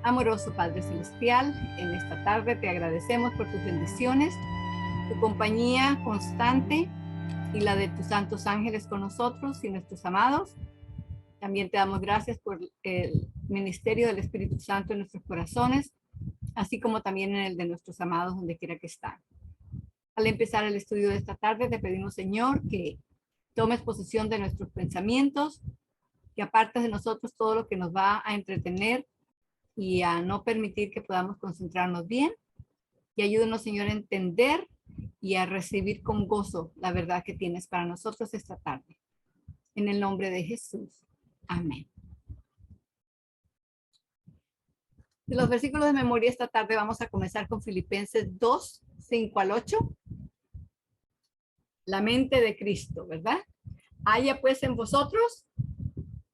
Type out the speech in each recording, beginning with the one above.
Amoroso Padre Celestial, en esta tarde te agradecemos por tus bendiciones, tu compañía constante y la de tus santos ángeles con nosotros y nuestros amados. También te damos gracias por el ministerio del Espíritu Santo en nuestros corazones, así como también en el de nuestros amados donde quiera que están. Al empezar el estudio de esta tarde, te pedimos, Señor, que tomes posesión de nuestros pensamientos, que apartes de nosotros todo lo que nos va a entretener y a no permitir que podamos concentrarnos bien. Y ayúdanos, Señor, a entender y a recibir con gozo la verdad que tienes para nosotros esta tarde. En el nombre de Jesús. Amén. De los versículos de memoria esta tarde vamos a comenzar con Filipenses 2, 5 al 8. La mente de Cristo, ¿verdad? Haya pues en vosotros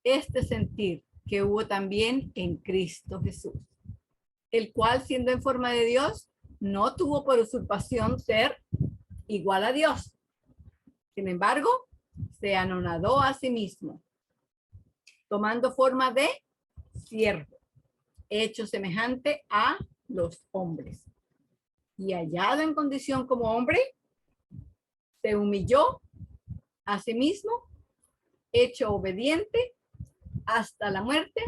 este sentir que hubo también en Cristo Jesús, el cual siendo en forma de Dios, no tuvo por usurpación ser igual a Dios. Sin embargo, se anonadó a sí mismo, tomando forma de siervo, hecho semejante a los hombres. Y hallado en condición como hombre, se humilló a sí mismo, hecho obediente hasta la muerte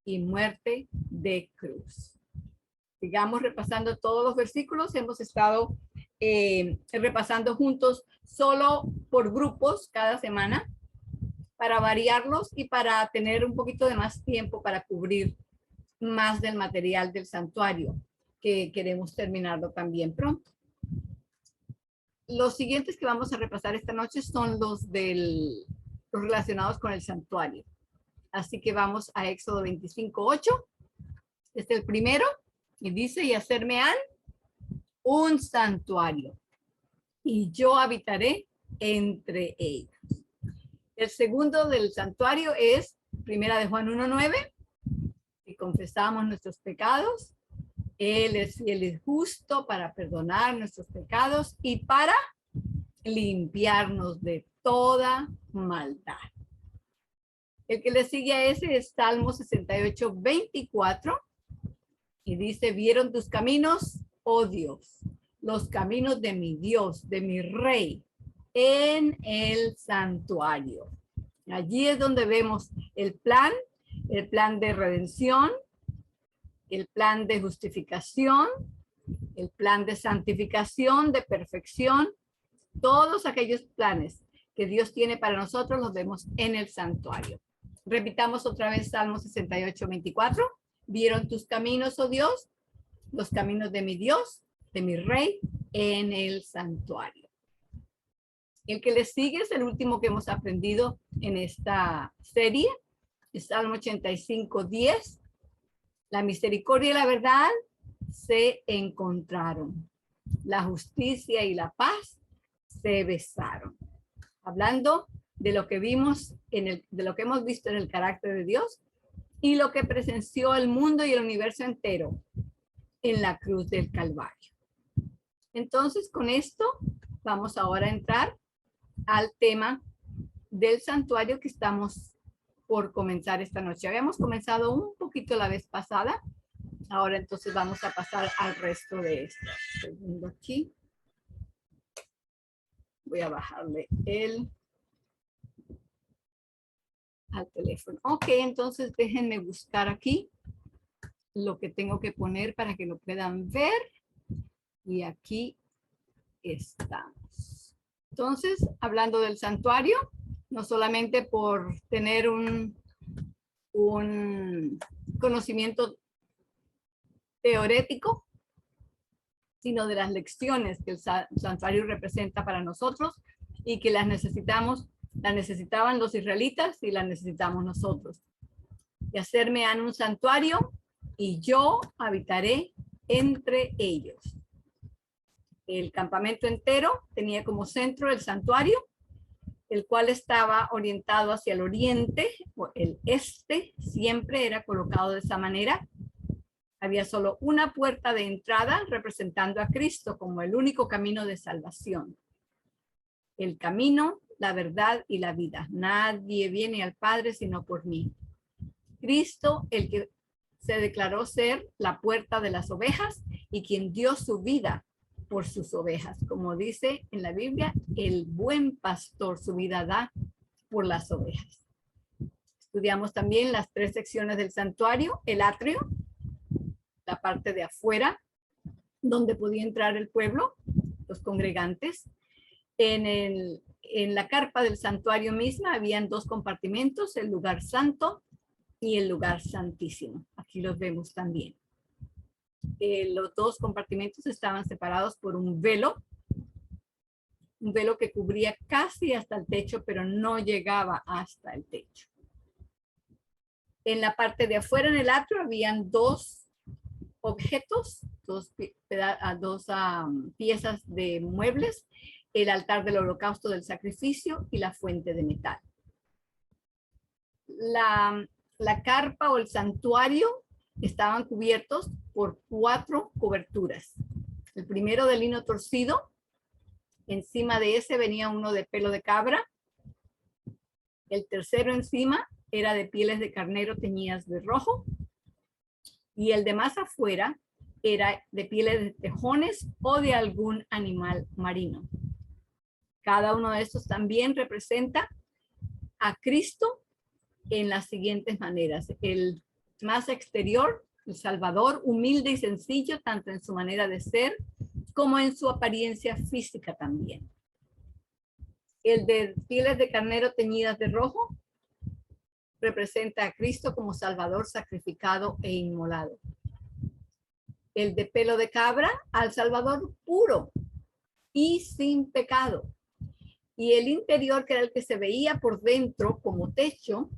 y muerte de cruz. Sigamos repasando todos los versículos. Hemos estado repasando juntos solo por grupos cada semana para variarlos y para tener un poquito de más tiempo para cubrir más del material del santuario, que queremos terminarlo también pronto. Los siguientes que vamos a repasar esta noche son los relacionados con el santuario. Así que vamos a Éxodo 25:8. Este es el primero y dice: y hacerme han un santuario y yo habitaré entre ellos. El segundo del santuario es Primera de Juan 1:9. Si confesamos nuestros pecados, Él es fiel y justo para perdonar nuestros pecados y para limpiarnos de toda maldad. El que le sigue a ese es Salmo 68:24 y dice: vieron tus caminos, oh Dios, los caminos de mi Dios, de mi Rey, en el santuario. Allí es donde vemos el plan de redención, el plan de justificación, el plan de santificación, de perfección. Todos aquellos planes que Dios tiene para nosotros los vemos en el santuario. Repitamos otra vez Salmo 68:24. Vieron tus caminos, oh Dios, los caminos de mi Dios, de mi Rey, en el santuario. El que le sigue es el último que hemos aprendido en esta serie, es Salmo 85:10. La misericordia y la verdad se encontraron. La justicia y la paz se besaron. Hablando de lo que vimos de lo que hemos visto en el carácter de Dios y lo que presenció el mundo y el universo entero en la cruz del Calvario. Entonces, con esto vamos ahora a entrar al tema del santuario que estamos por comenzar esta noche. Habíamos comenzado un poquito la vez pasada. Ahora entonces vamos a pasar al resto de esto. Segundo aquí. Voy a bajarle al teléfono. Ok, entonces déjenme buscar aquí lo que tengo que poner para que lo puedan ver. Y aquí estamos. Entonces, hablando del santuario, no solamente por tener un conocimiento teorético, sino de las lecciones que el santuario representa para nosotros y que las necesitaban los israelitas y las necesitamos nosotros. Y hacerme han un santuario y yo habitaré entre ellos. El campamento entero tenía como centro el santuario, el cual estaba orientado hacia el oriente, o el este, siempre era colocado de esa manera. Había solo una puerta de entrada representando a Cristo como el único camino de salvación. El camino, la verdad y la vida. Nadie viene al Padre sino por mí. Cristo, el que se declaró ser la puerta de las ovejas y quien dio su vida por sus ovejas. Como dice en la Biblia, el buen pastor su vida da por las ovejas. Estudiamos también las 3 secciones del santuario: el atrio, la parte de afuera, donde podía entrar el pueblo, los congregantes. En la carpa del santuario misma habían 2 compartimentos: el lugar santo y el lugar santísimo. Aquí los vemos también. Los 2 compartimentos estaban separados por un velo que cubría casi hasta el techo, pero no llegaba hasta el techo. En la parte de afuera, en el atrio, habían 2 objetos, dos piezas de muebles: el altar del holocausto del sacrificio y la fuente de metal. La carpa o el santuario estaban cubiertos por 4 coberturas. El primero de lino torcido, encima de ese venía uno de pelo de cabra. El tercero encima era de pieles de carnero teñidas de rojo. Y el de más afuera era de pieles de tejones o de algún animal marino. Cada uno de estos también representa a Cristo en las siguientes maneras: el más exterior, el Salvador, humilde y sencillo, tanto en su manera de ser como en su apariencia física también. El de pieles de carnero teñidas de rojo representa a Cristo como Salvador sacrificado e inmolado. El de pelo de cabra, al Salvador puro y sin pecado. Y el interior, que era el que se veía por dentro como techo,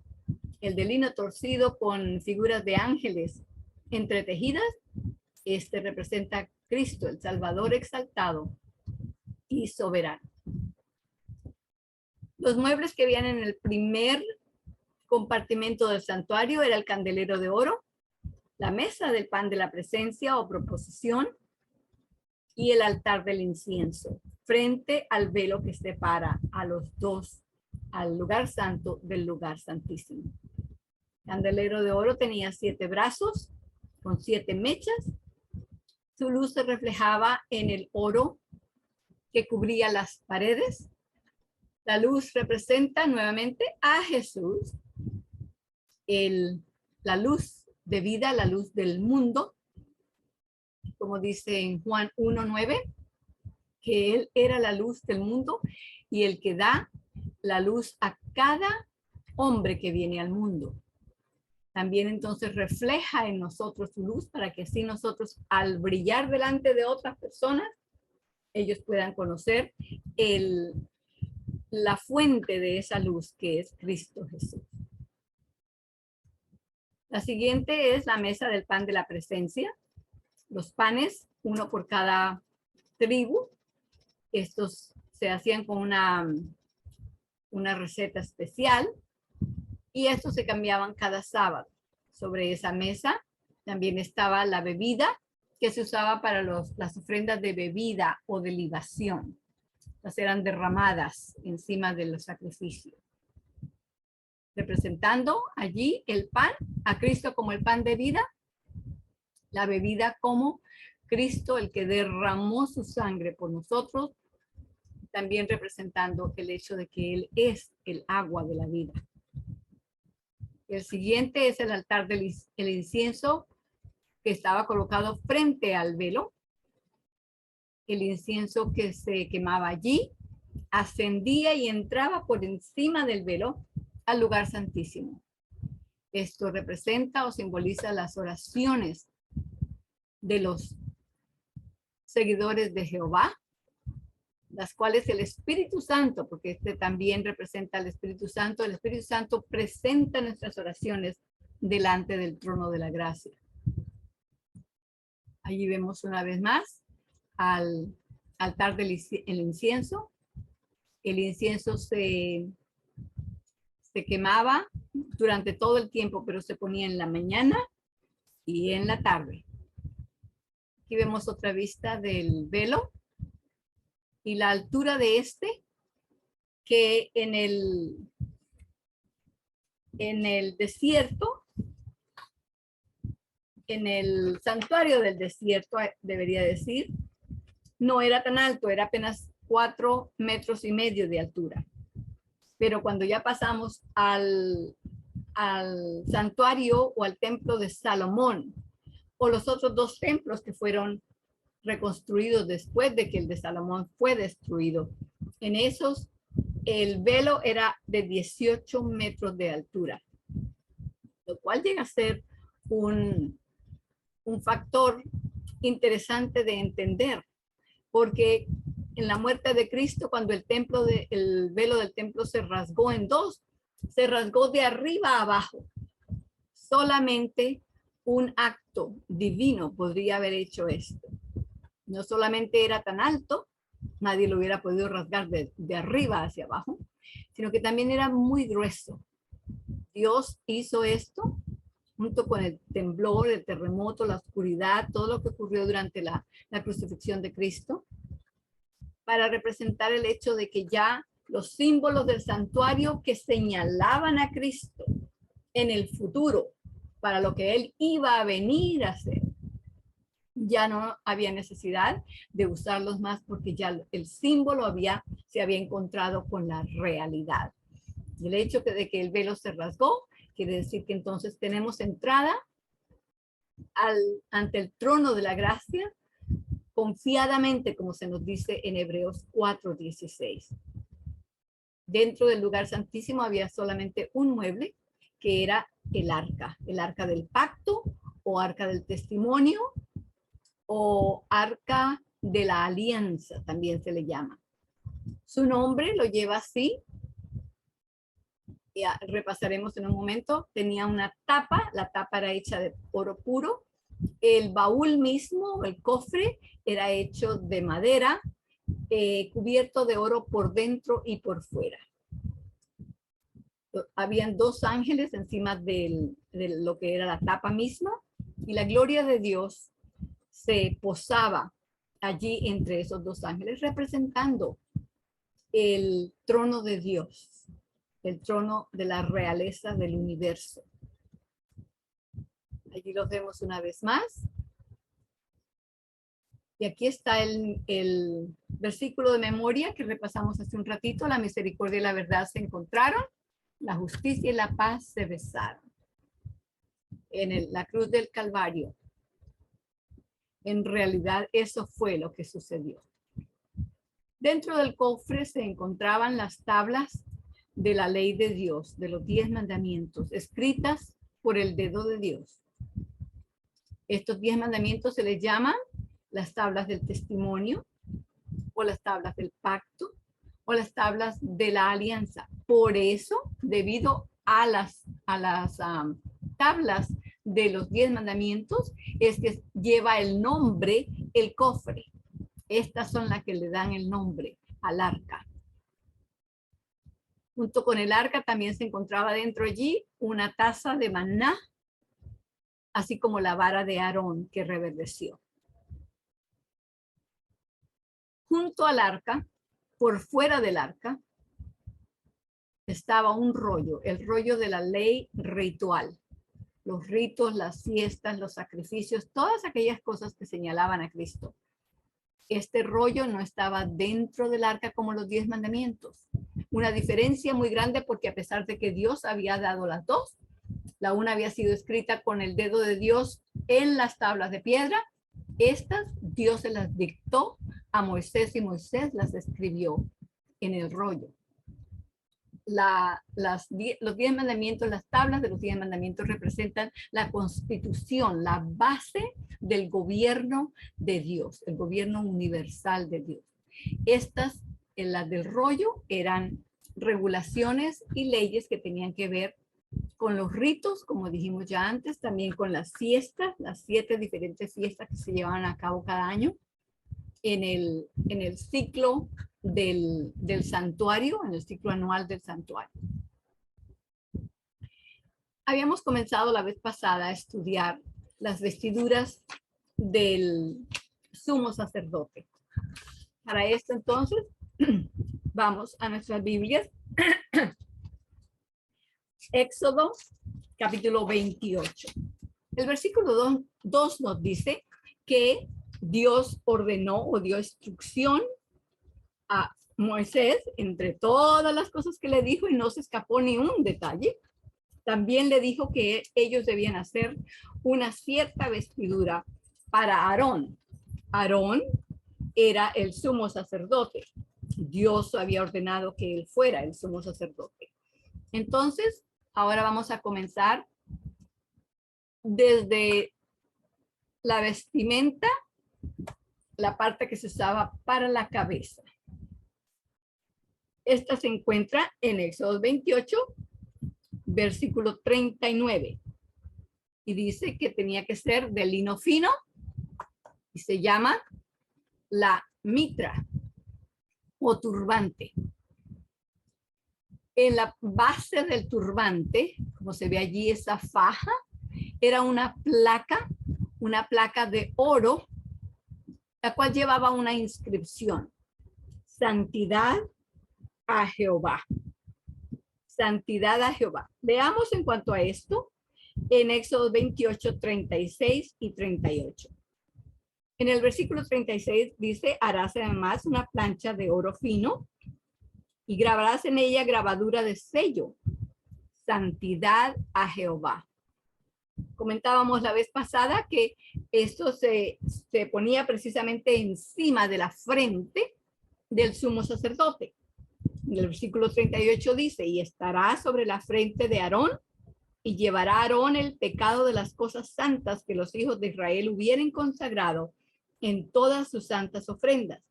el de lino torcido con figuras de ángeles entretejidas, este representa a Cristo, el Salvador exaltado y soberano. Los muebles que habían en el primer compartimento del santuario era el candelero de oro, la mesa del pan de la presencia o proposición y el altar del incienso, frente al velo que separa a los 2, al lugar santo del lugar santísimo. El candelero de oro tenía 7 brazos con 7 mechas. Su luz se reflejaba en el oro que cubría las paredes. La luz representa nuevamente a Jesús, la luz de vida, la luz del mundo, como dice en Juan 1:9, que Él era la luz del mundo y el que da la luz a cada hombre que viene al mundo. También entonces refleja en nosotros su luz, para que así nosotros, al brillar delante de otras personas, ellos puedan conocer la fuente de esa luz, que es Cristo Jesús. La siguiente es la mesa del pan de la presencia. Los panes, uno por cada tribu. Estos se hacían con una receta especial y estos se cambiaban cada sábado. Sobre esa mesa también estaba la bebida que se usaba para las ofrendas de bebida o de libación. Las eran derramadas encima de los sacrificios, representando allí el pan, a Cristo como el pan de vida, la bebida como Cristo, el que derramó su sangre por nosotros, también representando el hecho de que Él es el agua de la vida. El siguiente es el altar del incienso, que estaba colocado frente al velo. El incienso que se quemaba allí ascendía y entraba por encima del velo al lugar santísimo. Esto representa o simboliza las oraciones de los seguidores de Jehová, las cuales el Espíritu Santo, porque este también representa al Espíritu Santo, el Espíritu Santo presenta nuestras oraciones delante del trono de la gracia. Allí vemos una vez más al altar del incienso. El incienso se quemaba durante todo el tiempo, pero se ponía en la mañana y en la tarde. Aquí vemos otra vista del velo y la altura de este, que en el desierto en el santuario del desierto, debería decir, no era tan alto, era apenas 4,5 metros de altura. Pero cuando ya pasamos al santuario o al templo de Salomón, o los otros 2 templos que fueron reconstruidos después de que el de Salomón fue destruido, en esos el velo era de 18 metros de altura, lo cual llega a ser un factor interesante de entender, porque en la muerte de Cristo, cuando el velo del templo se rasgó en 2, se rasgó de arriba a abajo. Solamente un acto divino podría haber hecho esto. No solamente era tan alto, nadie lo hubiera podido rasgar de arriba hacia abajo, sino que también era muy grueso. Dios hizo esto junto con el temblor, el terremoto, la oscuridad, todo lo que ocurrió durante la crucifixión de Cristo, para representar el hecho de que ya los símbolos del santuario que señalaban a Cristo en el futuro, para lo que Él iba a venir a hacer, ya no había necesidad de usarlos más, porque ya el símbolo se había encontrado con la realidad. Y el hecho de que el velo se rasgó quiere decir que entonces tenemos entrada ante el trono de la gracia confiadamente, como se nos dice en Hebreos 4:16. Dentro del lugar santísimo había solamente un mueble, que era el arca del pacto, o arca del testimonio, o arca de la alianza, también se le llama. Su nombre lo lleva así. Ya repasaremos en un momento. Tenía una tapa, la tapa era hecha de oro puro. El baúl mismo, el cofre, era hecho de madera, cubierto de oro por dentro y por fuera. Habían 2 ángeles encima de lo que era la tapa misma, y la gloria de Dios se posaba allí entre esos 2 ángeles, representando el trono de Dios, el trono de la realeza del universo. Allí los vemos una vez más. Y aquí está el versículo de memoria que repasamos hace un ratito. La misericordia y la verdad se encontraron, la justicia y la paz se besaron. En la cruz del Calvario, en realidad eso fue lo que sucedió. Dentro del cofre se encontraban las tablas de la ley de Dios, de los 10 mandamientos, escritas por el dedo de Dios. Estos 10 mandamientos se les llaman las tablas del testimonio, o las tablas del pacto, o las tablas de la alianza. Por eso, debido a las tablas de los 10 mandamientos, es que lleva el nombre el cofre. Estas son las que le dan el nombre al arca. Junto con el arca también se encontraba dentro allí una taza de maná, así como la vara de Aarón que reverdeció. Junto al arca, por fuera del arca, estaba un rollo, el rollo de la ley ritual. Los ritos, las fiestas, los sacrificios, todas aquellas cosas que señalaban a Cristo. Este rollo no estaba dentro del arca como los 10 mandamientos. Una diferencia muy grande, porque a pesar de que Dios había dado las 2, la una había sido escrita con el dedo de Dios en las tablas de piedra. Estas Dios se las dictó a Moisés, y Moisés las escribió en el rollo. Los 10 mandamientos, las tablas de los 10 mandamientos representan la constitución, la base del gobierno de Dios, el gobierno universal de Dios. Estas, en las del rollo, eran regulaciones y leyes que tenían que ver con los ritos, como dijimos ya antes, también con las fiestas, las 7 diferentes fiestas que se llevaban a cabo cada año en el ciclo del santuario, en el ciclo anual del santuario. Habíamos comenzado la vez pasada a estudiar las vestiduras del sumo sacerdote. Para esto, entonces, vamos a nuestras Biblias. Éxodo, capítulo 28. El versículo 2 nos dice que Dios ordenó o dio instrucción a Moisés entre todas las cosas que le dijo y no se escapó ni un detalle. También le dijo que ellos debían hacer una cierta vestidura para Aarón. Aarón era el sumo sacerdote. Dios había ordenado que él fuera el sumo sacerdote. Entonces, ahora vamos a comenzar desde la vestimenta, la parte que se usaba para la cabeza. Esta se encuentra en Éxodo 28, versículo 39. Y dice que tenía que ser de lino fino y se llama la mitra o turbante. En la base del turbante, como se ve allí esa faja, era una placa de oro, la cual llevaba una inscripción: Santidad a Jehová. Santidad a Jehová. Veamos en cuanto a esto en Éxodo 28, 36 y 38. En el versículo 36 dice: harás además una plancha de oro fino y grabarás en ella grabadura de sello, santidad a Jehová. Comentábamos la vez pasada que esto se ponía precisamente encima de la frente del sumo sacerdote. El versículo 38 dice: y estará sobre la frente de Aarón, y llevará a Aarón el pecado de las cosas santas que los hijos de Israel hubieren consagrado en todas sus santas ofrendas.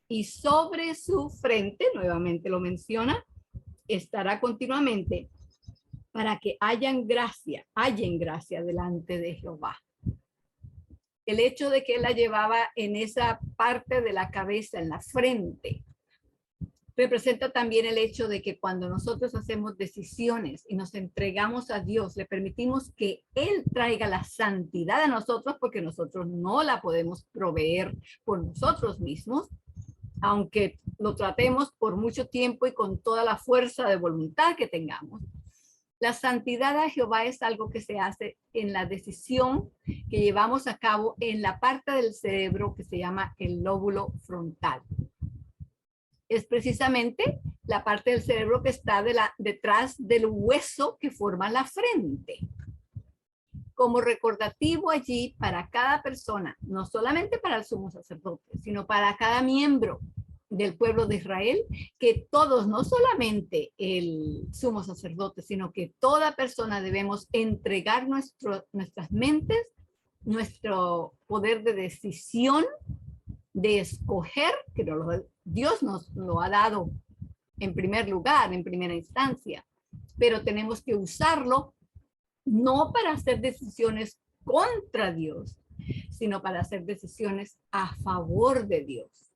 Y sobre su frente, nuevamente lo menciona, estará continuamente, para que hallen gracia delante de Jehová. El hecho de que él la llevaba en esa parte de la cabeza, en la frente, representa también el hecho de que cuando nosotros hacemos decisiones y nos entregamos a Dios, le permitimos que Él traiga la santidad a nosotros, porque nosotros no la podemos proveer por nosotros mismos, aunque lo tratemos por mucho tiempo y con toda la fuerza de voluntad que tengamos. La santidad a Jehová es algo que se hace en la decisión que llevamos a cabo en la parte del cerebro que se llama el lóbulo frontal. Es precisamente la parte del cerebro que está detrás del hueso que forma la frente. Como recordativo allí para cada persona, no solamente para el sumo sacerdote, sino para cada miembro del pueblo de Israel, que todos, no solamente el sumo sacerdote, sino que toda persona debemos entregar nuestras mentes, nuestro poder de decisión, de escoger, que Dios nos lo ha dado en primer lugar, en primera instancia, pero tenemos que usarlo no para hacer decisiones contra Dios, sino para hacer decisiones a favor de Dios.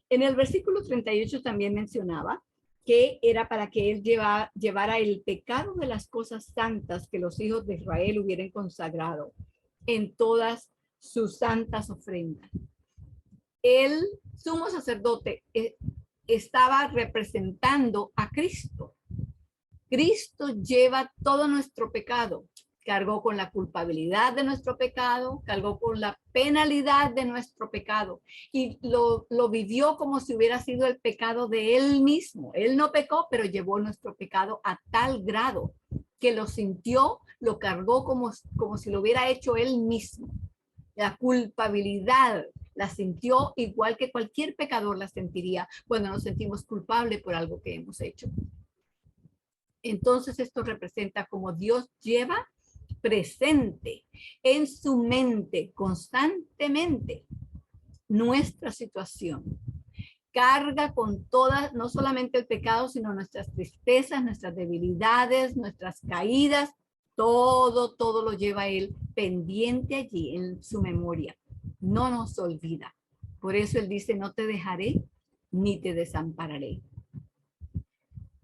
En el versículo 38 también mencionaba que era para que él llevara el pecado de las cosas santas que los hijos de Israel hubieran consagrado en todas sus santas ofrendas. El sumo sacerdote estaba representando a Cristo. Cristo lleva todo nuestro pecado, cargó con la culpabilidad de nuestro pecado, cargó con la penalidad de nuestro pecado y lo vivió como si hubiera sido el pecado de él mismo. Él no pecó, pero llevó nuestro pecado a tal grado que lo sintió, lo cargó como si lo hubiera hecho él mismo. La culpabilidad la sintió igual que cualquier pecador la sentiría cuando nos sentimos culpables por algo que hemos hecho. Entonces esto representa como Dios lleva presente en su mente constantemente nuestra situación. Carga con todas, no solamente el pecado, sino nuestras tristezas, nuestras debilidades, nuestras caídas, todo lo lleva él pendiente allí en su memoria. No nos olvida. Por eso él dice: no te dejaré ni te desampararé.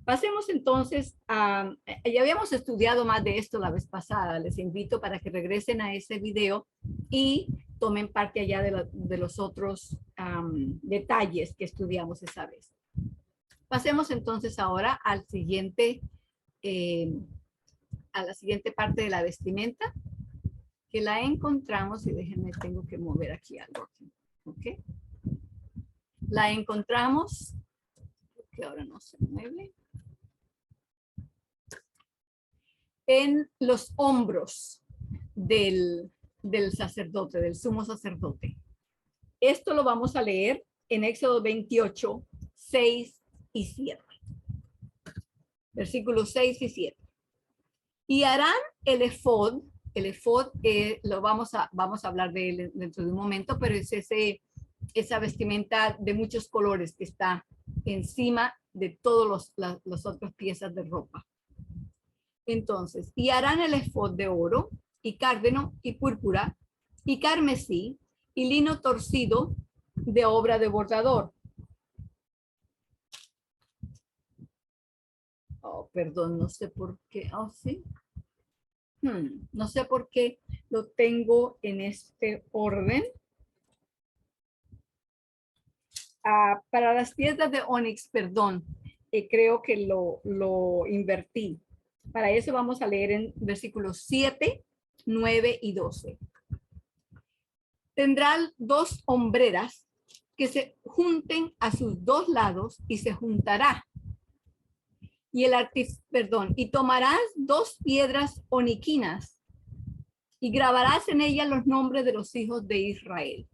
Pasemos entonces a, ya habíamos estudiado más de esto la vez pasada. Les invito para que regresen a ese video y tomen parte allá de los otros detalles que estudiamos esa vez. Pasemos entonces ahora al siguiente, a la siguiente parte de la vestimenta. que la encontramos, y déjenme, tengo que mover aquí algo. ¿Ok? La encontramos, que ahora no se mueve, en los hombros del sacerdote, del sumo sacerdote. Esto lo vamos a leer en Éxodo 28, 6 y 7. Versículos 6 y 7. Y harán el efod. El efod lo vamos a hablar de él dentro de un momento, pero es esa vestimenta de muchos colores que está encima de todas las otras piezas de ropa. Entonces, y harán el efod de oro y cárdeno y púrpura y carmesí y lino torcido de obra de bordador. Oh, perdón, no sé por qué. Oh, sí. No sé por qué lo tengo en este orden. Para las piedras de ónix, perdón, creo que lo invertí. Para eso vamos a leer en versículos 7, 9 y 12. Tendrán 2 hombreras que se junten a sus 2 lados y se juntará. Y tomarás 2 piedras oniquinas y grabarás en ellas los nombres de los hijos de Israel.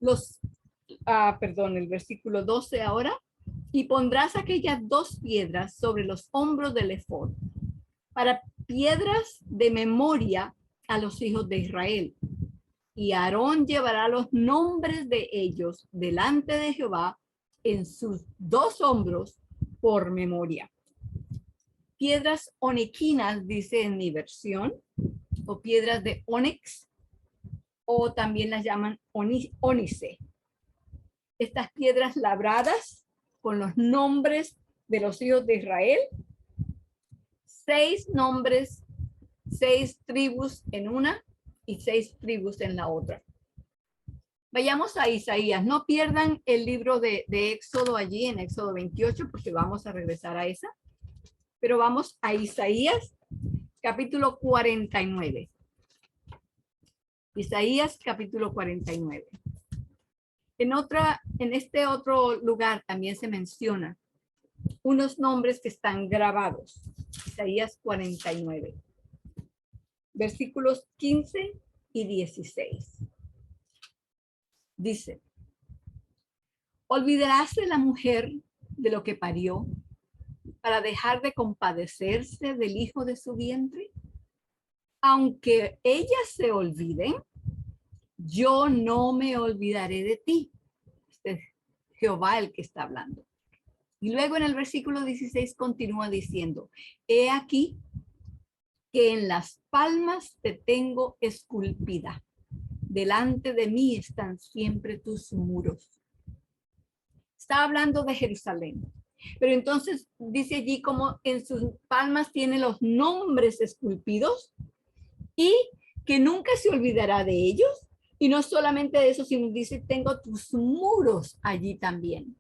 El versículo 12 ahora. Y pondrás aquellas 2 piedras sobre los hombros del efod para piedras de memoria a los hijos de Israel. Y Aarón llevará los nombres de ellos delante de Jehová en sus 2 hombros por memoria. Piedras oniquinas, dice en mi versión, o piedras de ónix, o también las llaman ónice. Estas piedras labradas con los nombres de los hijos de Israel, 6 nombres, 6 tribus en una y 6 tribus en la otra. Vayamos a Isaías. No pierdan el libro de Éxodo allí en Éxodo 28 porque vamos a regresar a esa. Pero vamos a Isaías capítulo 49. Isaías capítulo 49. En este otro lugar también se menciona unos nombres que están grabados. Isaías 49. Versículos 15 y 16. Dice, ¿olvidarás la mujer de lo que parió para dejar de compadecerse del hijo de su vientre? Aunque ellas se olviden, yo no me olvidaré de ti. Este es Jehová el que está hablando. Y luego en el versículo 16 continúa diciendo, he aquí que en las palmas te tengo esculpida. Delante de mí están siempre tus muros. Está hablando de Jerusalén. Pero entonces dice allí como en sus palmas tiene los nombres esculpidos y que nunca se olvidará de ellos. Y no solamente de eso, sino dice, tengo tus muros allí también.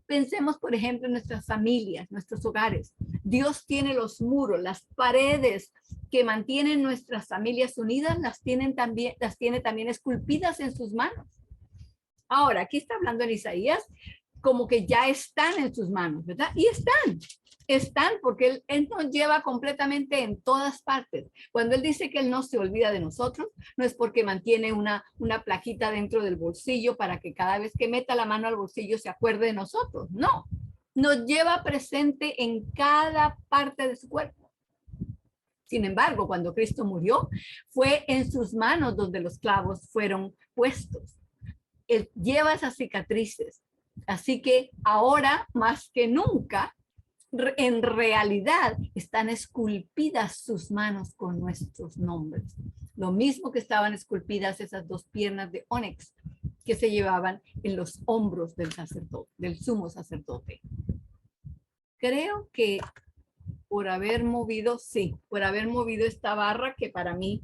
Pensemos, por ejemplo, en nuestras familias, nuestros hogares. Dios tiene los muros, las paredes que mantienen nuestras familias unidas, las tiene también esculpidas en sus manos. Ahora, aquí está hablando en Isaías como que ya están en sus manos, ¿verdad? Y están porque él nos lleva completamente en todas partes. Cuando él dice que él no se olvida de nosotros, no es porque mantiene una plaquita dentro del bolsillo para que cada vez que meta la mano al bolsillo se acuerde de nosotros. No, nos lleva presente en cada parte de su cuerpo. Sin embargo, cuando Cristo murió, fue en sus manos donde los clavos fueron puestos. Él lleva esas cicatrices. Así que ahora, más que nunca, en realidad están esculpidas sus manos con nuestros nombres. Lo mismo que estaban esculpidas esas 2 piernas de ónix que se llevaban en los hombros del sacerdote, del sumo sacerdote. Creo que por haber movido esta barra que para mí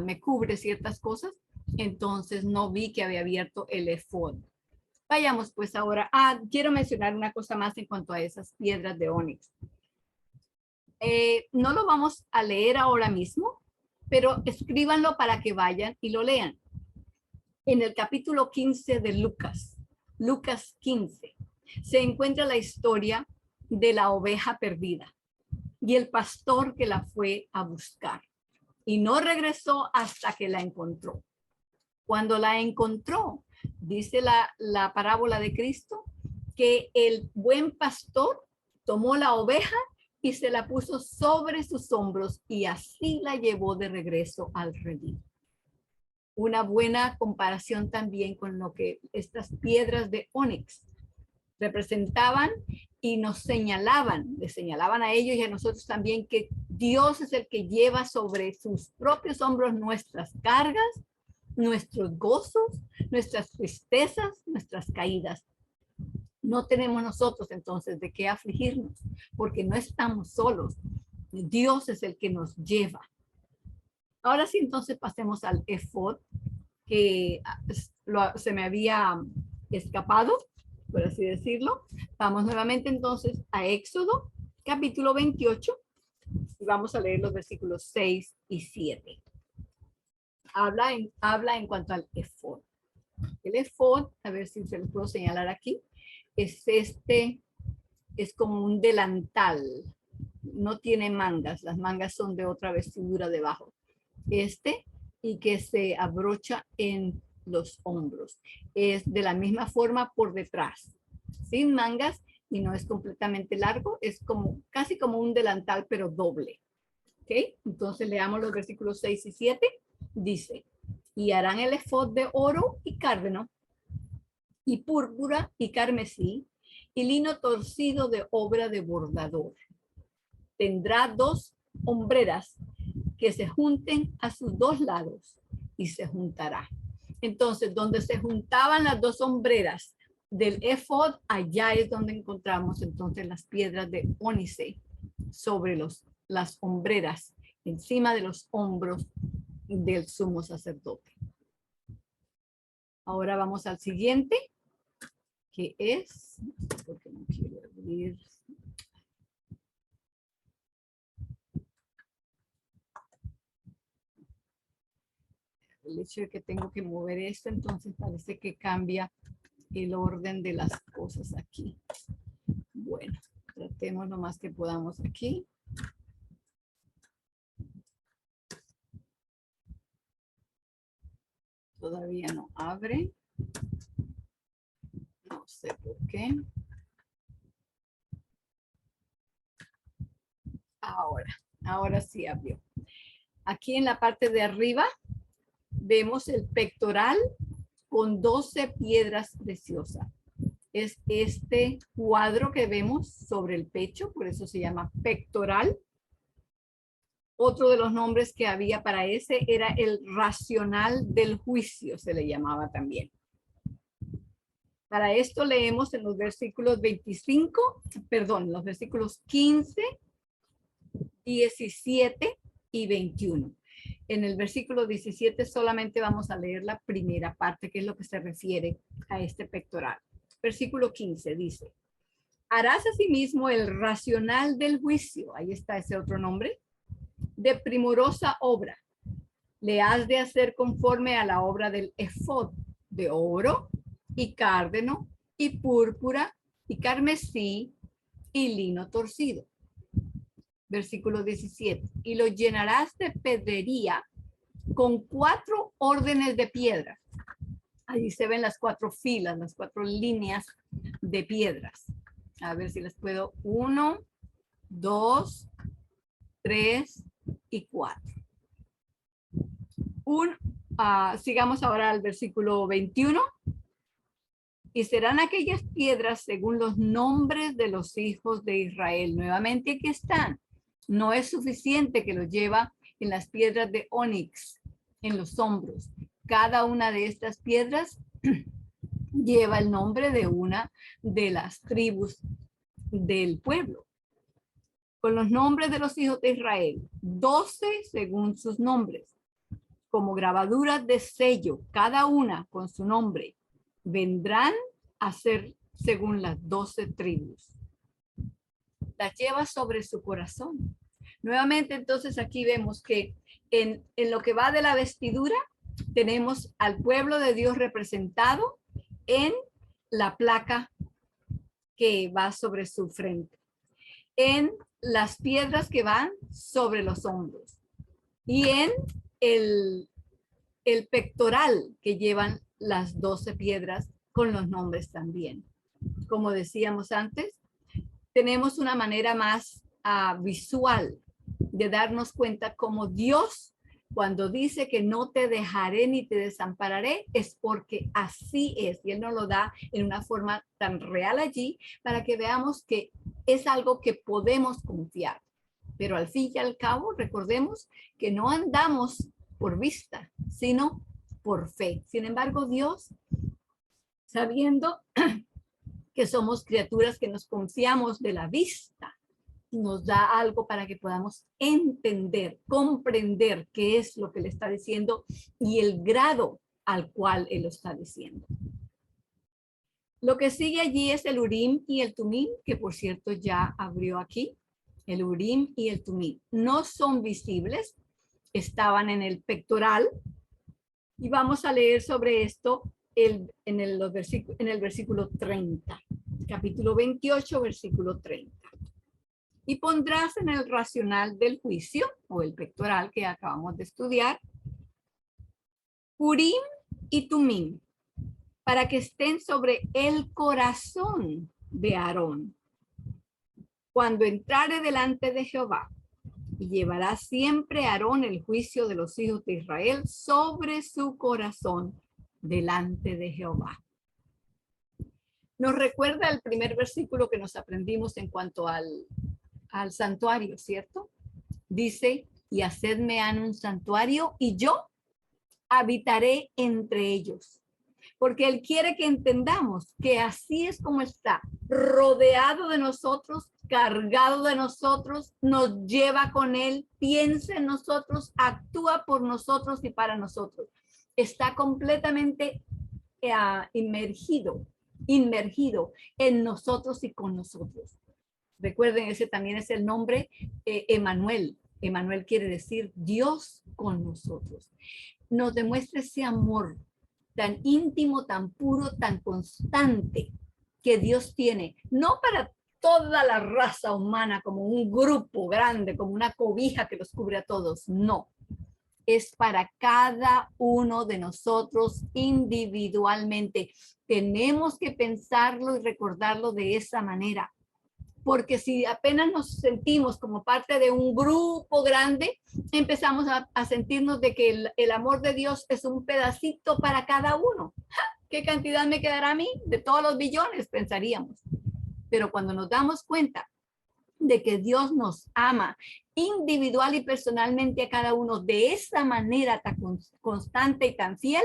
me cubre ciertas cosas, entonces no vi que había abierto el efod. Vayamos pues ahora. Quiero mencionar una cosa más en cuanto a esas piedras de ónix. No lo vamos a leer ahora mismo, pero escríbanlo para que vayan y lo lean. En el capítulo 15 de Lucas, Lucas 15, se encuentra la historia de la oveja perdida y el pastor que la fue a buscar y no regresó hasta que la encontró. Cuando la encontró, dice la parábola de Cristo, que el buen pastor tomó la oveja y se la puso sobre sus hombros y así la llevó de regreso al redil. Una buena comparación también con lo que estas piedras de ónix representaban y nos señalaban, les señalaban a ellos y a nosotros también que Dios es el que lleva sobre sus propios hombros nuestras cargas, nuestros gozos, nuestras tristezas, nuestras caídas. No tenemos nosotros entonces de qué afligirnos, porque no estamos solos. Dios es el que nos lleva. Ahora sí, entonces pasemos al efod, que se me había escapado, por así decirlo. Vamos nuevamente entonces a Éxodo, capítulo 28, y vamos a leer los versículos 6 y 7. Habla en cuanto al efod. El efod, a ver si se lo puedo señalar aquí, es como un delantal, no tiene mangas, las mangas son de otra vestidura debajo. Y que se abrocha en los hombros. Es de la misma forma por detrás, sin mangas y no es completamente largo, es como casi como un delantal, pero doble. ¿Ok? Entonces leamos los versículos 6 y 7. Dice, y harán el efod de oro y cárdeno, y púrpura y carmesí, y lino torcido de obra de bordador. Tendrá 2 hombreras que se junten a sus 2 lados y se juntará. Entonces, donde se juntaban las 2 hombreras del efod, allá es donde encontramos entonces las piedras de ónice sobre las hombreras, encima de los hombros del sumo sacerdote. Ahora vamos al siguiente, que es, porque no quiero abrir. El hecho de que tengo que mover esto, entonces parece que cambia el orden de las cosas aquí. Bueno, tratemos lo más que podamos aquí. Todavía no abre. No sé por qué. Ahora sí abrió. Aquí en la parte de arriba vemos el pectoral con 12 piedras preciosas. Es este cuadro que vemos sobre el pecho, por eso se llama pectoral. Otro de los nombres que había para ese era el racional del juicio, se le llamaba también. Para esto leemos en los versículos 15, 17 y 21. En el versículo 17 solamente vamos a leer la primera parte, que es lo que se refiere a este pectoral. Versículo 15 dice, harás asimismo el racional del juicio, ahí está ese otro nombre, de primorosa obra. Le has de hacer conforme a la obra del efod, de oro y cárdeno y púrpura y carmesí y lino torcido. Versículo 17. Y lo llenarás de pedrería con 4 órdenes de piedra. Ahí se ven las 4 filas, las 4 líneas de piedras. A ver si les puedo. 1, 2, 3 y 4. Sigamos ahora al versículo 21. Y serán aquellas piedras según los nombres de los hijos de Israel. Nuevamente aquí están. No es suficiente que lo lleva en las piedras de ónix, en los hombros. Cada una de estas piedras lleva el nombre de una de las tribus del pueblo. Con los nombres de los hijos de Israel, 12 según sus nombres, como grabaduras de sello, cada una con su nombre, vendrán a ser según las 12 tribus. Las lleva sobre su corazón. Nuevamente, entonces aquí vemos que en lo que va de la vestidura, tenemos al pueblo de Dios representado en la placa que va sobre su frente, en las piedras que van sobre los hombros y en el pectoral que llevan las 12 piedras con los nombres también. Como decíamos antes, tenemos una manera más visual de darnos cuenta cómo Dios, cuando dice que no te dejaré ni te desampararé, es porque así es. Y Él nos lo da en una forma tan real allí para que veamos que es algo que podemos confiar. Pero al fin y al cabo, recordemos que no andamos por vista, sino por fe. Sin embargo, Dios, sabiendo que somos criaturas que nos confiamos de la vista, nos da algo para que podamos entender, comprender qué es lo que le está diciendo y el grado al cual él lo está diciendo. Lo que sigue allí es el Urim y el Tumim, que por cierto ya abrió aquí. El Urim y el Tumim no son visibles, estaban en el pectoral. Y vamos a leer sobre esto en el versículo 30, capítulo 28, versículo 30. Y pondrás en el racional del juicio, o el pectoral que acabamos de estudiar, Urim y Tumim, para que estén sobre el corazón de Aarón, cuando entrare delante de Jehová. Y llevará siempre Aarón el juicio de los hijos de Israel sobre su corazón delante de Jehová. Nos recuerda el primer versículo que nos aprendimos en cuanto al santuario, ¿cierto? Dice, y hacedme un santuario y yo habitaré entre ellos. Porque Él quiere que entendamos que así es como está, rodeado de nosotros, cargado de nosotros, nos lleva con Él, piensa en nosotros, actúa por nosotros y para nosotros. Está completamente inmergido en nosotros y con nosotros. Recuerden, ese también es el nombre Emmanuel. Emmanuel quiere decir Dios con nosotros. Nos demuestra ese amor tan íntimo, tan puro, tan constante que Dios tiene, no para toda la raza humana como un grupo grande, como una cobija que los cubre a todos, no. Es para cada uno de nosotros individualmente. Tenemos que pensarlo y recordarlo de esa manera. Porque si apenas nos sentimos como parte de un grupo grande, empezamos a sentirnos de que el amor de Dios es un pedacito para cada uno. ¿Qué cantidad me quedará a mí? De todos los billones, pensaríamos. Pero cuando nos damos cuenta de que Dios nos ama individual y personalmente a cada uno de esa manera tan constante y tan fiel,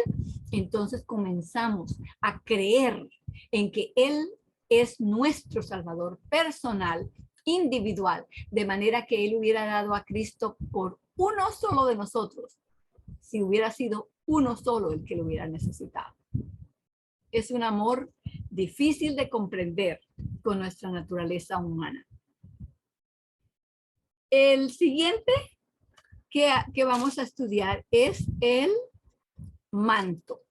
entonces comenzamos a creer en que Él es nuestro Salvador personal, individual, de manera que Él hubiera dado a Cristo por uno solo de nosotros, si hubiera sido uno solo el que lo hubiera necesitado. Es un amor difícil de comprender con nuestra naturaleza humana. El siguiente que vamos a estudiar es el manto.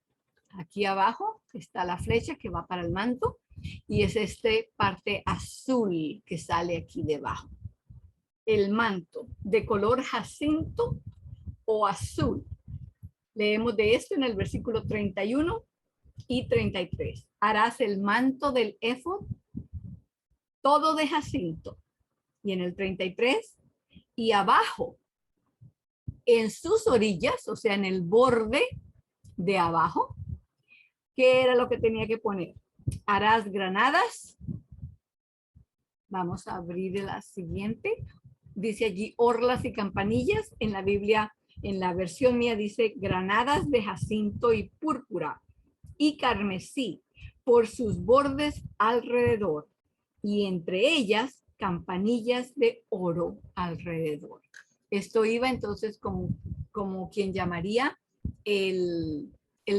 Aquí abajo está la flecha que va para el manto y es esta parte azul que sale aquí debajo. El manto de color jacinto o azul. Leemos de esto en el versículo 31 y 33. Harás el manto del éfod todo de jacinto. Y en el 33, y abajo, en sus orillas, o sea, en el borde de abajo, ¿qué era lo que tenía que poner? Harás granadas. Vamos a abrir la siguiente. Dice allí orlas y campanillas. En la Biblia, en la versión mía dice granadas de jacinto y púrpura y carmesí por sus bordes alrededor. Y entre ellas campanillas de oro alrededor. Esto iba entonces como quien llamaría el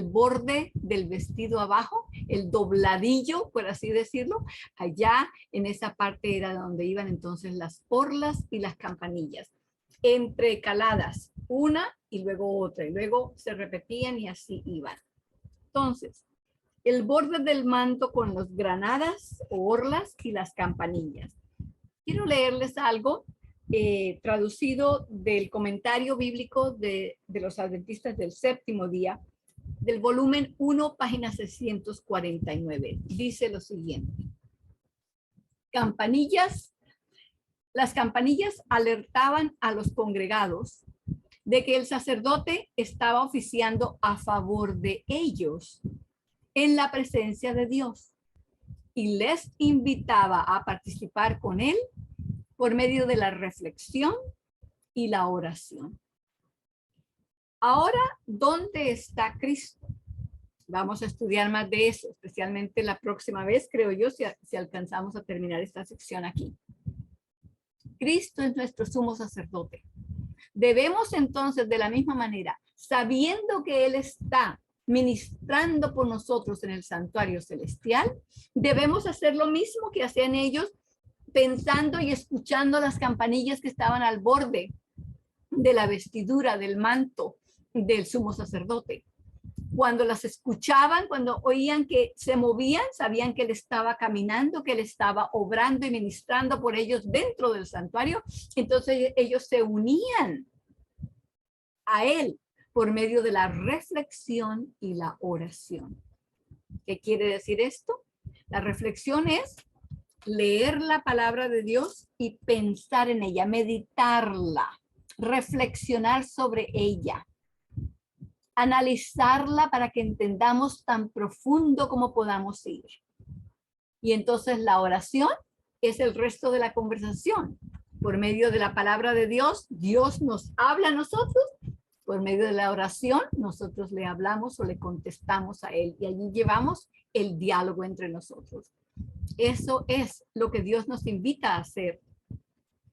borde del vestido abajo, el dobladillo, por así decirlo. Allá en esa parte era donde iban entonces las orlas y las campanillas, entrecaladas una y luego otra, y luego se repetían y así iban. Entonces, el borde del manto con las granadas o orlas y las campanillas. Quiero leerles algo traducido del comentario bíblico de los adventistas del séptimo día, del volumen 1, página 649. Dice lo siguiente. Las campanillas alertaban a los congregados de que el sacerdote estaba oficiando a favor de ellos en la presencia de Dios y les invitaba a participar con él por medio de la reflexión y la oración. Ahora, ¿dónde está Cristo? Vamos a estudiar más de eso, especialmente la próxima vez, creo yo, si alcanzamos a terminar esta sección aquí. Cristo es nuestro sumo sacerdote. Debemos entonces, de la misma manera, sabiendo que Él está ministrando por nosotros en el santuario celestial, debemos hacer lo mismo que hacían ellos, pensando y escuchando las campanillas que estaban al borde de la vestidura, del manto del sumo sacerdote. Cuando las escuchaban, cuando oían que se movían, sabían que Él estaba caminando, que Él estaba obrando y ministrando por ellos dentro del santuario. Entonces ellos se unían a Él por medio de la reflexión y la oración. ¿Qué quiere decir esto? La reflexión es leer la palabra de Dios y pensar en ella, meditarla, reflexionar sobre ella, analizarla para que entendamos tan profundo como podamos ir. Y entonces la oración es el resto de la conversación. Por medio de la palabra de Dios, Dios nos habla a nosotros. Por medio de la oración, nosotros le hablamos o le contestamos a Él. Y allí llevamos el diálogo entre nosotros. Eso es lo que Dios nos invita a hacer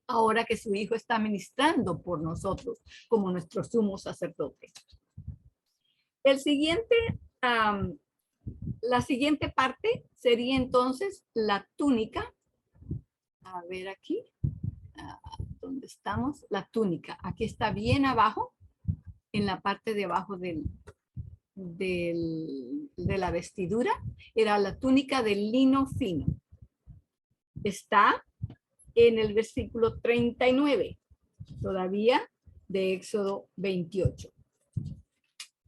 ahora que su Hijo está ministrando por nosotros como nuestro sumo sacerdote. La siguiente parte sería entonces la túnica. A ver aquí, ¿dónde estamos? La túnica. Aquí está bien abajo, en la parte de abajo de la vestidura. Era la túnica de lino fino. Está en el versículo 39, todavía de Éxodo 28.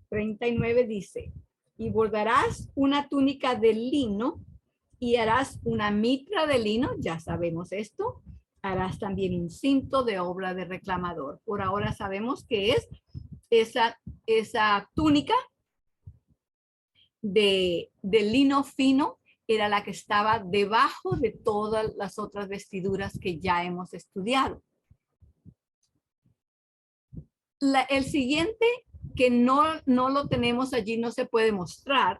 39 dice, y bordarás una túnica de lino y harás una mitra de lino, ya sabemos esto, harás también un cinto de obra de reclamador. Por ahora sabemos que es esa túnica de lino fino, era la que estaba debajo de todas las otras vestiduras que ya hemos estudiado. El siguiente, que no lo tenemos allí, no se puede mostrar,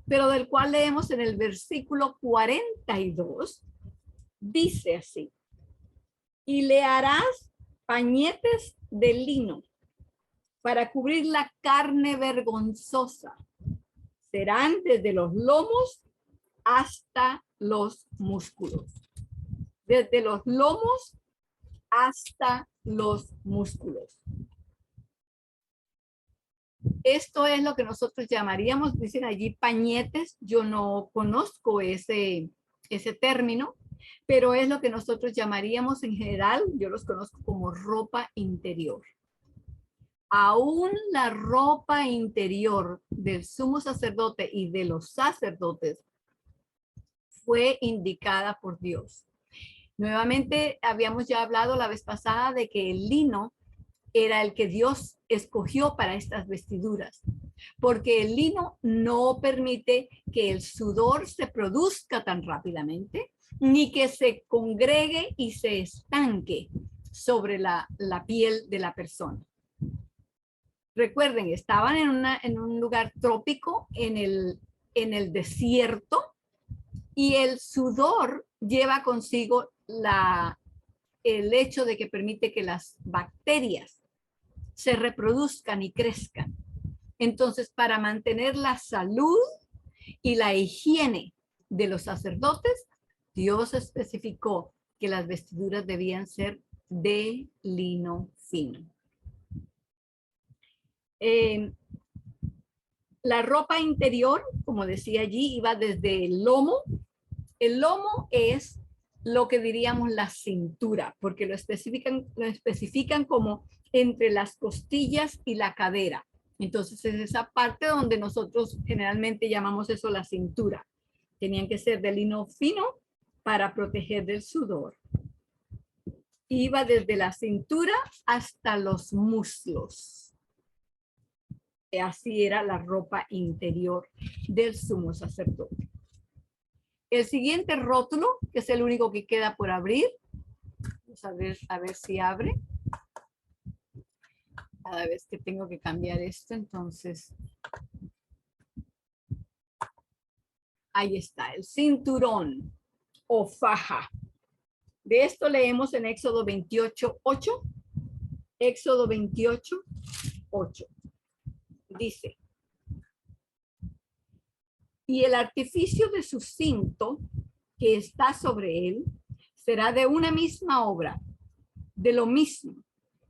pero del cual leemos en el versículo 42, dice así, y le harás pañetes de lino para cubrir la carne vergonzosa. Serán desde los lomos hasta los músculos. Desde los lomos hasta los músculos. Esto es lo que nosotros llamaríamos, dicen allí, pañetes. Yo no conozco ese término, pero es lo que nosotros llamaríamos en general, yo los conozco como ropa interior. Aún la ropa interior del sumo sacerdote y de los sacerdotes fue indicada por Dios. Nuevamente, habíamos ya hablado la vez pasada de que el lino era el que Dios escogió para estas vestiduras, porque el lino no permite que el sudor se produzca tan rápidamente, ni que se congregue y se estanque sobre la piel de la persona. Recuerden, estaban en un lugar trópico, en el desierto, y el sudor lleva consigo el hecho de que permite que las bacterias se reproduzcan y crezcan. Entonces, para mantener la salud y la higiene de los sacerdotes, Dios especificó que las vestiduras debían ser de lino fino. La ropa interior, como decía allí, iba desde el lomo. El lomo es lo que diríamos la cintura, porque lo especifican como entre las costillas y la cadera. Entonces es esa parte donde nosotros generalmente llamamos eso la cintura. Tenían que ser de lino fino para proteger del sudor. Iba desde la cintura hasta los muslos. Así era la ropa interior del sumo sacerdote. El siguiente rótulo, que es el único que queda por abrir. Vamos a ver si abre. Cada vez que tengo que cambiar esto, entonces. Ahí está, el cinturón o faja. De esto leemos en Éxodo 28:8. Éxodo 28:8. Dice: y el artificio de su cinto que está sobre él será de una misma obra, de lo mismo,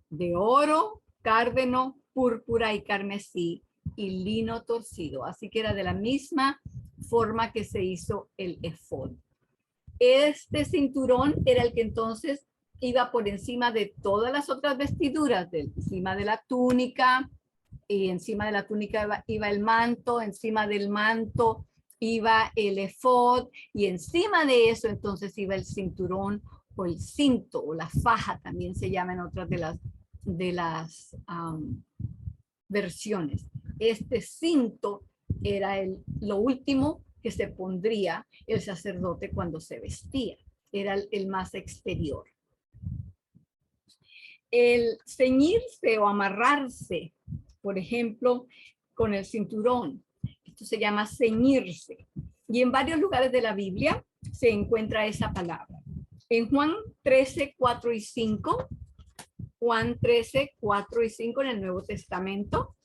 de oro, cárdeno, púrpura y carmesí y lino torcido. Así que era de la misma forma que se hizo el efod. Este cinturón era el que entonces iba por encima de todas las otras vestiduras, encima de la túnica, y encima de la túnica iba el manto, encima del manto iba el efod, y encima de eso entonces iba el cinturón o el cinto o la faja, también se llama en otras de las versiones. Este cinto era lo último que se pondría el sacerdote cuando se vestía, era el más exterior. El ceñirse o amarrarse, por ejemplo, con el cinturón, esto se llama ceñirse. Y en varios lugares de la Biblia se encuentra esa palabra. En Juan 13:4 y 5, Juan 13:4 y 5 en el Nuevo Testamento,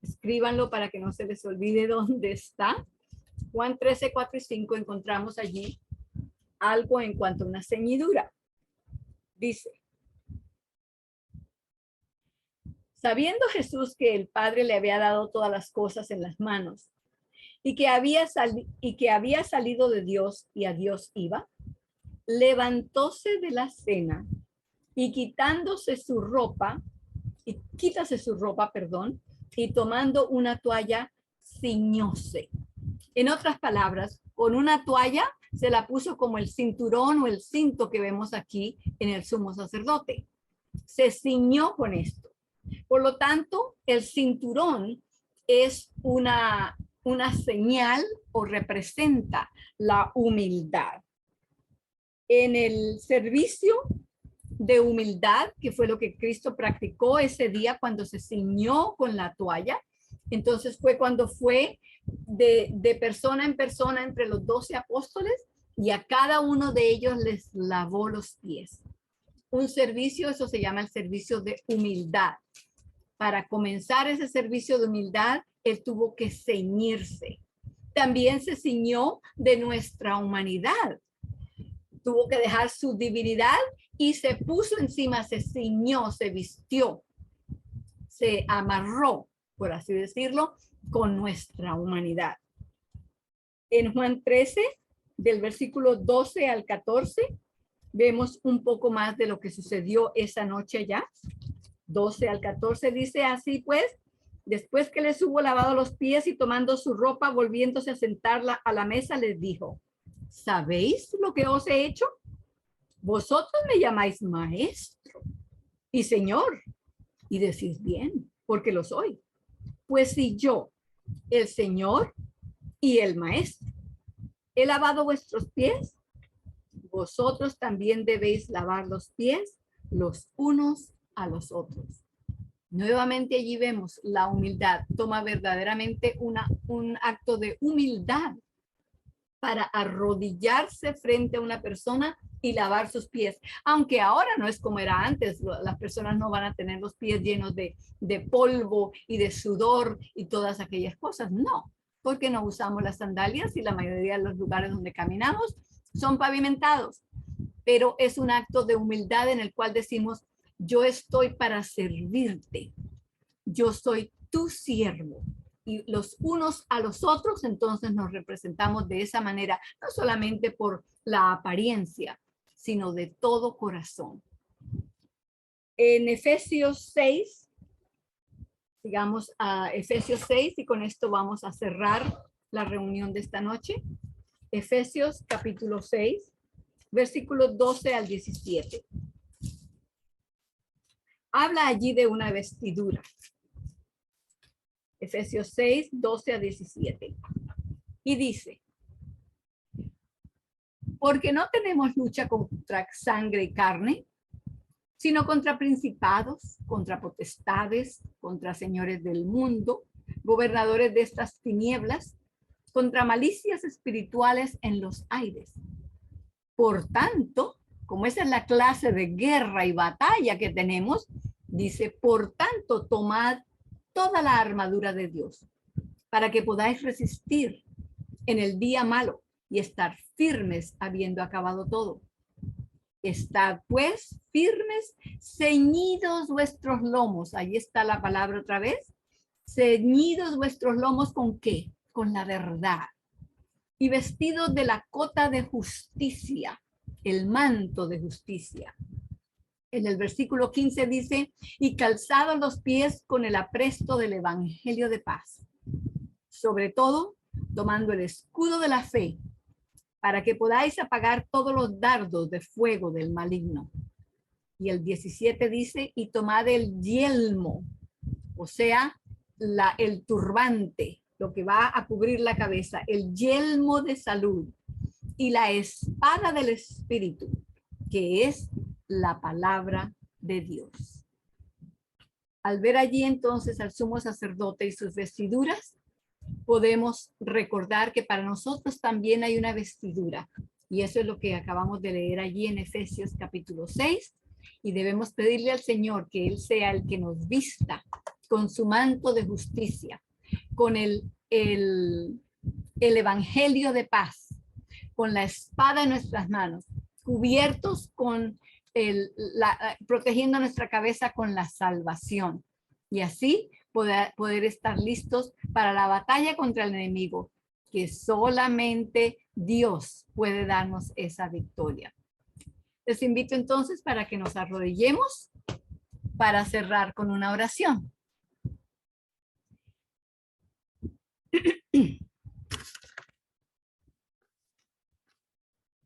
escríbanlo para que no se les olvide dónde está. Juan 13:4 y 5 encontramos allí algo en cuanto a una ceñidura. Dice: sabiendo Jesús que el Padre le había dado todas las cosas en las manos y que había salido de Dios y a Dios iba, levantóse de la cena y quítase su ropa, y tomando una toalla, ciñóse. En otras palabras, con una toalla se la puso como el cinturón o el cinto que vemos aquí en el sumo sacerdote. Se ciñó con esto. Por lo tanto, el cinturón es una señal o representa la humildad. En el servicio de humildad, que fue lo que Cristo practicó ese día cuando se ciñó con la toalla, entonces fue cuando fue de persona en persona entre los 12 apóstoles y a cada uno de ellos les lavó los pies. Un servicio, eso se llama el servicio de humildad. Para comenzar ese servicio de humildad, él tuvo que ceñirse. También se ciñó de nuestra humanidad. Tuvo que dejar su divinidad y se puso encima, se ciñó, se vistió, se amarró, por así decirlo, con nuestra humanidad. En Juan 13, del versículo 12 al 14, vemos un poco más de lo que sucedió esa noche allá. 12 al 14 dice: así pues, después que les hubo lavado los pies y tomando su ropa, volviéndose a sentarla a la mesa, les dijo: ¿sabéis lo que os he hecho? Vosotros me llamáis maestro y señor, y decís bien, porque lo soy. Pues si yo, el Señor y el maestro, he lavado vuestros pies, vosotros también debéis lavar los pies los unos a los otros. Nuevamente allí vemos la humildad. Toma verdaderamente un acto de humildad para arrodillarse frente a una persona y lavar sus pies. Aunque ahora no es como era antes, las personas no van a tener los pies llenos de polvo y de sudor y todas aquellas cosas. No, porque no usamos las sandalias y la mayoría de los lugares donde caminamos son pavimentados. Pero es un acto de humildad en el cual decimos: yo estoy para servirte. Yo soy tu siervo. Y los unos a los otros, entonces nos representamos de esa manera, no solamente por la apariencia, sino de todo corazón. En Efesios 6, sigamos a Efesios 6 y con esto vamos a cerrar la reunión de esta noche. Efesios capítulo 6, versículos 12 al 17. Habla allí de una vestidura. Efesios 6, 12 a 17. Y dice, porque no tenemos lucha contra sangre y carne, sino contra principados, contra potestades, contra señores del mundo, gobernadores de estas tinieblas, contra malicias espirituales en los aires. Por tanto, como esa es la clase de guerra y batalla que tenemos, dice, por tanto, tomad toda la armadura de Dios, para que podáis resistir en el día malo y estar firmes habiendo acabado todo. Estad pues firmes, ceñidos vuestros lomos. Ahí está la palabra otra vez. Ceñidos vuestros lomos, ¿con qué? Con la verdad. Y vestidos de la cota de justicia, el manto de justicia. En el versículo 15 dice, y calzados los pies con el apresto del evangelio de paz. Sobre todo, tomando el escudo de la fe, para que podáis apagar todos los dardos de fuego del maligno. Y el 17 dice, y tomad el yelmo, o sea, el turbante, lo que va a cubrir la cabeza, el yelmo de salud y la espada del Espíritu, que es la palabra de Dios. Al ver allí entonces al sumo sacerdote y sus vestiduras, podemos recordar que para nosotros también hay una vestidura. Y eso es lo que acabamos de leer allí en Efesios capítulo 6. Y debemos pedirle al Señor que Él sea el que nos vista con su manto de justicia, con el evangelio de paz, con la espada en nuestras manos, cubiertos con protegiendo nuestra cabeza con la salvación. Y así poder estar listos para la batalla contra el enemigo, que solamente Dios puede darnos esa victoria. Les invito entonces para que nos arrodillemos para cerrar con una oración.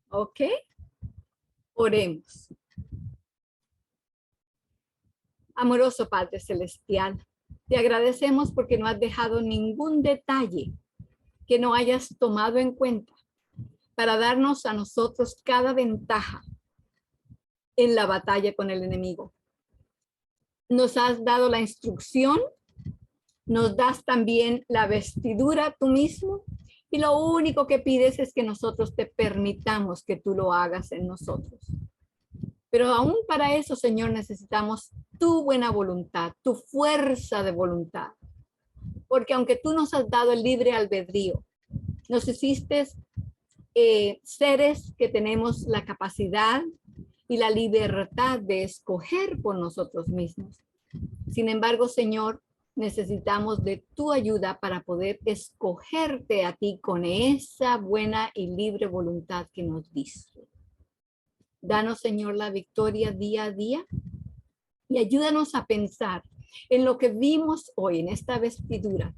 Ok, oremos. Amoroso Padre Celestial, te agradecemos porque no has dejado ningún detalle que no hayas tomado en cuenta para darnos a nosotros cada ventaja en la batalla con el enemigo. Nos has dado la instrucción, nos das también la vestidura tú mismo, y lo único que pides es que nosotros te permitamos que tú lo hagas en nosotros. Pero aún para eso, Señor, necesitamos tu buena voluntad, tu fuerza de voluntad. Porque aunque tú nos has dado el libre albedrío, nos hiciste seres que tenemos la capacidad y la libertad de escoger por nosotros mismos. Sin embargo, Señor, necesitamos de tu ayuda para poder escogerte a ti con esa buena y libre voluntad que nos diste. Danos, Señor, la victoria día a día y ayúdanos a pensar en lo que vimos hoy en esta vestidura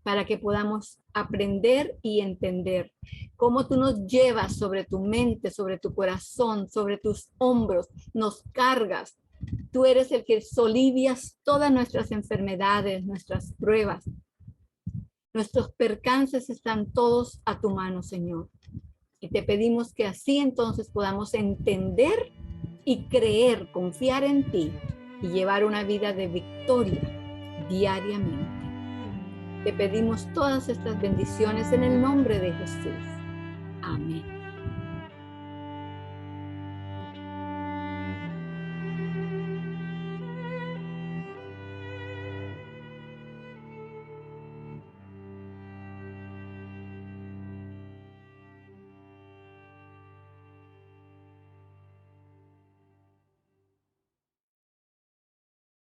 para que podamos aprender y entender cómo tú nos llevas sobre tu mente, sobre tu corazón, sobre tus hombros, nos cargas. Tú eres el que solivias todas nuestras enfermedades, nuestras pruebas. Nuestros percances están todos a tu mano, Señor. Y te pedimos que así entonces podamos entender y creer, confiar en ti y llevar una vida de victoria diariamente. Te pedimos todas estas bendiciones en el nombre de Jesús. Amén.